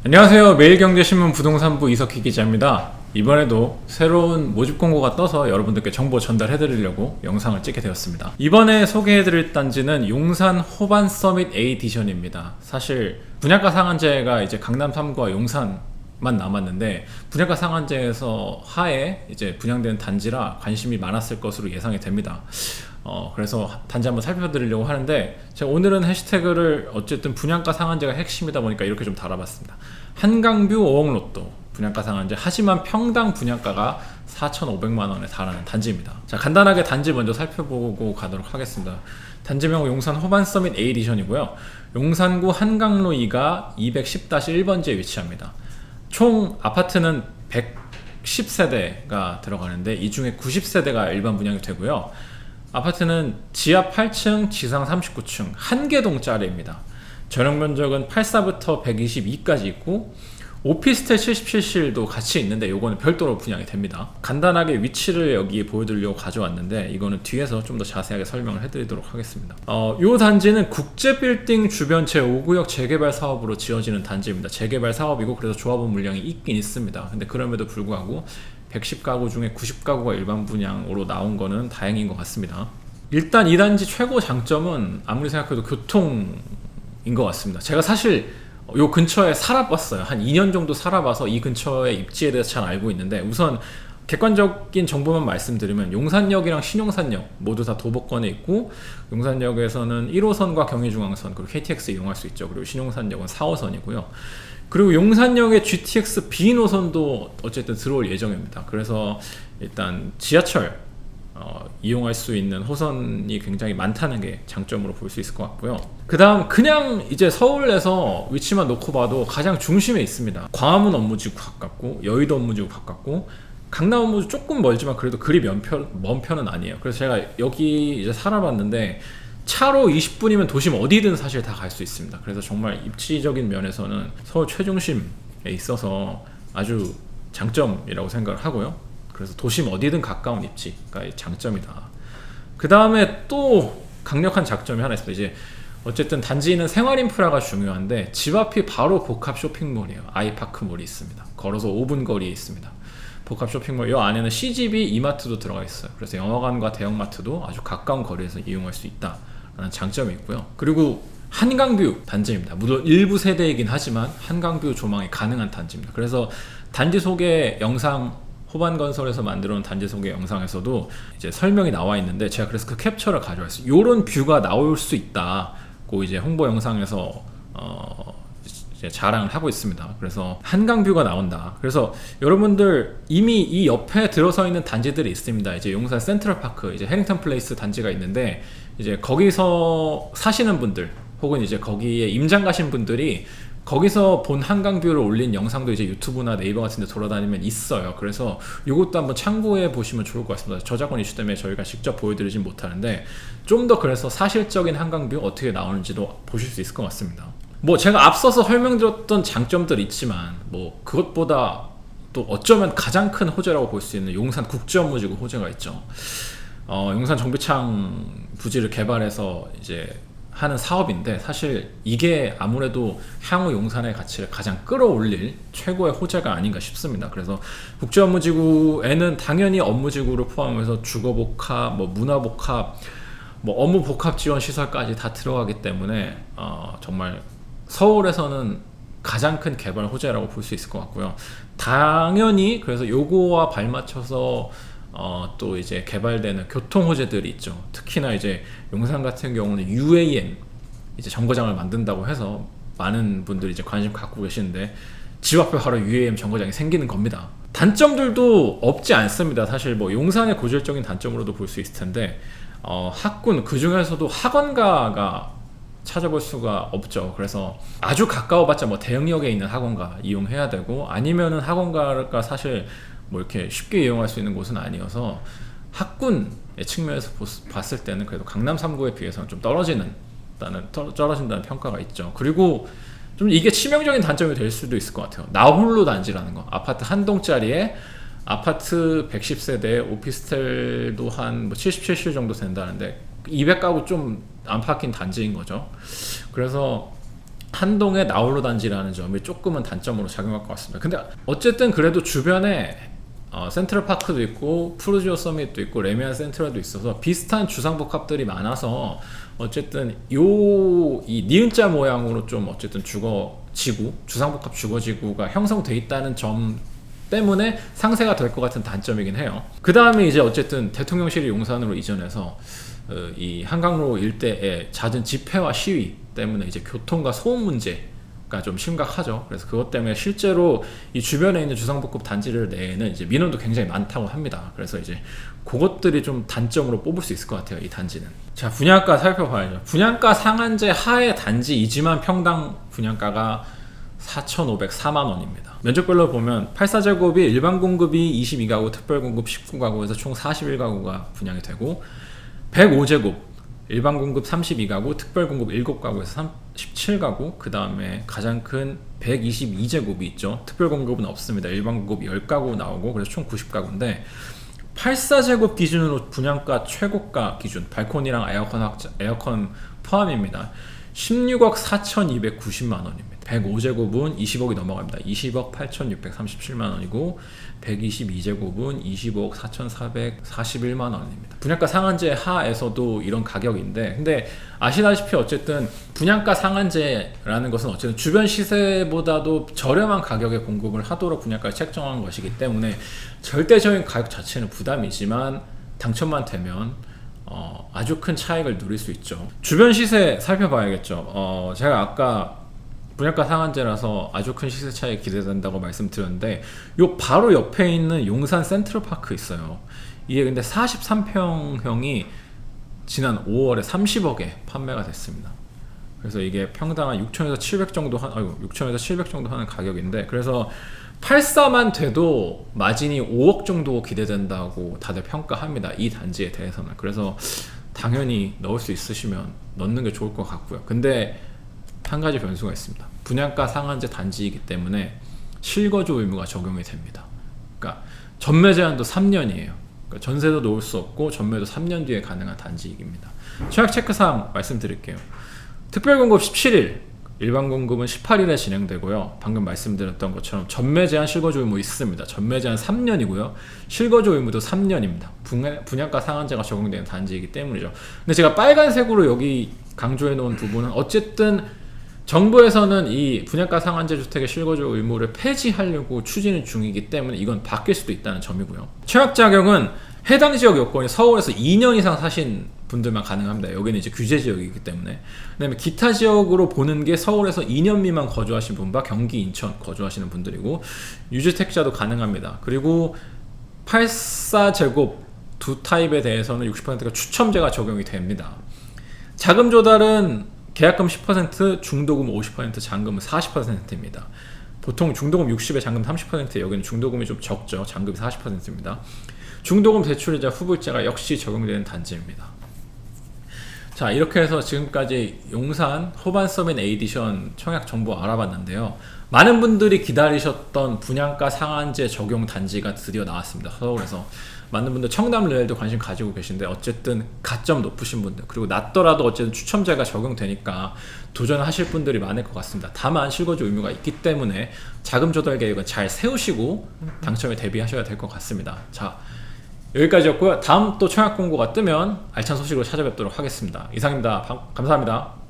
안녕하세요. 매일경제신문 부동산부 이석희 기자입니다. 이번에도 새로운 모집 공고가 떠서 여러분들께 정보 전달해드리려고 영상을 찍게 되었습니다. 이번에 소개해드릴 단지는 용산 호반 서밋 A 디션입니다. 사실 분양가 상한제가 이제 강남 3구와 용산만 남았는데 분양가 상한제에서 하에 이제 분양되는 단지라 관심이 많았을 것으로 예상이 됩니다. 그래서 단지 한번 살펴드리려고 하는데 제가 오늘은 해시태그를 어쨌든 분양가 상한제가 핵심이다 보니까 이렇게 좀 달아봤습니다. 한강뷰 5억 로또 분양가 상한제, 하지만 평당 분양가가 4,500만원에 달하는 단지입니다. 자, 간단하게 단지 먼저 살펴보고 가도록 하겠습니다. 단지명 용산 호반 서밋 A 디션이고요. 용산구 한강로 2가 210-1번지에 위치합니다. 총 아파트는 110세대가 들어가는데 이 중에 90세대가 일반 분양이 되고요. 아파트는 지하 8층, 지상 39층, 한개동짜리입니다. 전용 면적은 84부터 122까지 있고 오피스텔 77실도 같이 있는데 요거는 별도로 분양이 됩니다. 간단하게 위치를 여기 보여드리려고 가져왔는데 이거는 뒤에서 좀 더 자세하게 설명을 해드리도록 하겠습니다. 요 단지는 국제빌딩 주변 제5구역 재개발 사업으로 지어지는 단지입니다. 재개발 사업이고 그래서 조합원 물량이 있긴 있습니다. 근데 그럼에도 불구하고 110가구 중에 90가구가 일반 분양으로 나온 거는 다행인 것 같습니다. 일단 이 단지 최고 장점은 아무리 생각해도 교통인 것 같습니다. 제가 사실 요 근처에 살아봤어요. 한 2년 정도 살아봐서 이 근처의 입지에 대해서 잘 알고 있는데, 우선 객관적인 정보만 말씀드리면 용산역이랑 신용산역 모두 다 도보권에 있고, 용산역에서는 1호선과 경의중앙선 그리고 KTX 이용할 수 있죠. 그리고 신용산역은 4호선이고요. 그리고 용산역에 GTX B 노선도 어쨌든 들어올 예정입니다. 그래서 일단 지하철 이용할 수 있는 호선이 굉장히 많다는 게 장점으로 볼 수 있을 것 같고요. 그 다음 그냥 이제 서울에서 위치만 놓고 봐도 가장 중심에 있습니다. 광화문 업무지구 가깝고 여의도 업무지구 가깝고 강남 업무지구 조금 멀지만 그래도 그리 먼 편은 아니에요. 그래서 제가 여기 이제 살아봤는데 차로 20분이면 도심 어디든 사실 다 갈 수 있습니다. 그래서 정말 입지적인 면에서는 서울 최중심에 있어서 아주 장점이라고 생각을 하고요. 그래서 도심 어디든 가까운 입지가 장점이다. 그 다음에 또 강력한 장점이 하나 있습니다. 이제 어쨌든 단지는 생활 인프라가 중요한데 집 앞이 바로 복합 쇼핑몰이에요. 아이파크몰이 있습니다. 걸어서 5분 거리에 있습니다. 복합 쇼핑몰, 이 안에는 CGV, 이마트도 들어가 있어요. 그래서 영화관과 대형마트도 아주 가까운 거리에서 이용할 수 있다라는 장점이 있고요. 그리고 한강뷰 단지입니다. 물론 일부 세대이긴 하지만 한강뷰 조망이 가능한 단지입니다. 그래서 단지 소개 영상, 호반건설에서 만들어 놓은 단지 소개 영상에서도 이제 설명이 나와 있는데 제가 그래서 그 캡처를 가져왔어요. 요런 뷰가 나올 수 있다고 이제 홍보 영상에서 이제 자랑을 하고 있습니다. 그래서 한강뷰가 나온다. 그래서 여러분들 이미 이 옆에 들어서 있는 단지들이 있습니다. 이제 용산 센트럴파크, 이제 해링턴 플레이스 단지가 있는데 이제 거기서 사시는 분들 혹은 이제 거기에 임장 가신 분들이 거기서 본 한강뷰를 올린 영상도 이제 유튜브나 네이버 같은 데 돌아다니면 있어요. 그래서 이것도 한번 참고해 보시면 좋을 것 같습니다. 저작권 이슈 때문에 저희가 직접 보여드리진 못하는데 좀 더 그래서 사실적인 한강뷰 어떻게 나오는지도 보실 수 있을 것 같습니다. 뭐 제가 앞서서 설명드렸던 장점들 있지만 뭐 그것보다 또 어쩌면 가장 큰 호재라고 볼 수 있는 용산 국제업무지구 호재가 있죠. 용산 정비창 부지를 개발해서 이제 하는 사업인데 사실 이게 아무래도 향후 용산의 가치를 가장 끌어올릴 최고의 호재가 아닌가 싶습니다. 그래서 국제업무지구에는 당연히 업무지구를 포함해서 주거복합, 뭐 문화복합, 뭐 업무복합 지원 시설까지 다 들어가기 때문에 정말 서울에서는 가장 큰 개발 호재라고 볼 수 있을 것 같고요. 당연히 그래서 요거와 발맞춰서 또 이제 개발되는 교통 호재들이 있죠. 특히나 이제 용산 같은 경우는 UAM 이제 정거장을 만든다고 해서 많은 분들이 이제 관심 갖고 계시는데 집 앞에 바로 UAM 정거장이 생기는 겁니다. 단점들도 없지 않습니다. 사실 뭐 용산의 고질적인 단점으로도 볼 수 있을 텐데 학군, 그 중에서도 학원가가 찾아볼 수가 없죠. 그래서 아주 가까워봤자 뭐 대형역에 있는 학원가 이용해야 되고, 아니면은 학원가가 사실 뭐 이렇게 쉽게 이용할 수 있는 곳은 아니어서 학군의 측면에서 봤을 때는 그래도 강남 3구에 비해서는 좀 떨어진다는 평가가 있죠. 그리고 좀 이게 치명적인 단점이 될 수도 있을 것 같아요. 나홀로 단지라는 거. 아파트 한 동짜리에 아파트 110세대, 오피스텔도 한 77실 정도 된다는데 200가구 좀 안팎인 단지인 거죠. 그래서 한동의 나홀로 단지라는 점이 조금은 단점으로 작용할 것 같습니다. 근데 어쨌든 그래도 주변에 센트럴파크도 있고 푸르지오 서밋도 있고 레미안 센트럴도 있어서 비슷한 주상복합들이 많아서 어쨌든 이 니은자 모양으로 좀 어쨌든 주상복합 주거지구가 형성돼 있다는 점 때문에 상세가 될 것 같은 단점이긴 해요. 그 다음에 이제 어쨌든 대통령실이 용산으로 이전해서 이 한강로 일대의 잦은 집회와 시위 때문에 이제 교통과 소음 문제가 좀 심각하죠. 그래서 그것 때문에 실제로 이 주변에 있는 주상복합 단지를 내에는 이제 민원도 굉장히 많다고 합니다. 그래서 이제 그것들이 좀 단점으로 뽑을 수 있을 것 같아요, 이 단지는. 자, 분양가 살펴봐야죠. 분양가 상한제 하에 단지이지만 평당 분양가가 4,504만 원입니다. 면적별로 보면 84제곱이 일반 공급이 22가구, 특별 공급 19가구에서 총 41가구가 분양이 되고 105제곱 일반 공급 32가구, 특별 공급 7가구에서 17가구, 그 다음에 가장 큰 122제곱이 있죠. 특별 공급은 없습니다. 일반 공급 10가구 나오고 그래서 총 90가구인데 84제곱 기준으로 분양가 최고가 기준 발코니랑 에어컨 포함입니다. 16억 4,290만 원입니다. 105제곱은 20억이 넘어갑니다. 20억 8,637만 원이고 122제곱은 25억 4,441만 원입니다. 분양가 상한제 하에서도 이런 가격인데, 근데 아시다시피 어쨌든 분양가 상한제라는 것은 어쨌든 주변 시세보다도 저렴한 가격에 공급을 하도록 분양가를 책정한 것이기 때문에 절대적인 가격 자체는 부담이지만 당첨만 되면 아주 큰 차익을 누릴 수 있죠. 주변 시세 살펴봐야겠죠. 제가 아까 분양가 상한제라서 아주 큰 시세 차익 기대된다고 말씀드렸는데 요 바로 옆에 있는 용산 센트럴파크 있어요. 이게 근데 43평형이 지난 5월에 30억에 판매가 됐습니다. 그래서 이게 평당 한 6천에서 700 정도 6천에서 700 정도 하는 가격인데, 그래서 84만 돼도 마진이 5억 정도 기대된다고 다들 평가합니다. 이 단지에 대해서는. 그래서 당연히 넣을 수 있으시면 넣는 게 좋을 것 같고요. 근데 한 가지 변수가 있습니다. 분양가 상한제 단지이기 때문에 실거주 의무가 적용이 됩니다. 그러니까 전매 제한도 3년이에요. 그러니까 전세도 놓을 수 없고 전매도 3년 뒤에 가능한 단지입니다. 청약 체크사항 말씀드릴게요. 특별 공급 17일, 일반 공급은 18일에 진행되고요. 방금 말씀드렸던 것처럼 전매 제한 실거주 의무 있습니다. 전매 제한 3년이고요. 실거주 의무도 3년입니다. 분양가 상한제가 적용되는 단지이기 때문이죠. 근데 제가 빨간색으로 여기 강조해 놓은 부분은 어쨌든 정부에서는 이 분양가 상한제 주택의 실거주 의무를 폐지하려고 추진 중이기 때문에 이건 바뀔 수도 있다는 점이고요. 청약 자격은 해당 지역 여건이 서울에서 2년 이상 사신 분들만 가능합니다. 여기는 이제 규제 지역이기 때문에. 그다음에 기타 지역으로 보는 게 서울에서 2년 미만 거주하신 분과 경기, 인천 거주하시는 분들이고 유주택자도 가능합니다. 그리고 84제곱 두 타입에 대해서는 60%가 추첨제가 적용이 됩니다. 자금 조달은 계약금 10%, 중도금 50%, 잔금은 40%입니다. 보통 중도금 60에 잔금 30%, 여기는 중도금이 좀 적죠. 잔금이 40%입니다. 중도금 대출이자 후불제가 역시 적용되는 단지입니다. 자, 이렇게 해서 지금까지 용산 호반 서민 에디션 청약 정보 알아봤는데요. 많은 분들이 기다리셨던 분양가 상한제 적용 단지가 드디어 나왔습니다. 서울에서. 많은 분들 청담 레일도 관심 가지고 계신데 어쨌든 가점 높으신 분들, 그리고 낮더라도 어쨌든 추첨제가 적용되니까 도전하실 분들이 많을 것 같습니다. 다만 실거주 의무가 있기 때문에 자금 조달 계획은 잘 세우시고 당첨에 대비하셔야 될 것 같습니다. 자, 여기까지였고요. 다음 또 청약 공고가 뜨면 알찬 소식으로 찾아뵙도록 하겠습니다. 이상입니다. 감사합니다.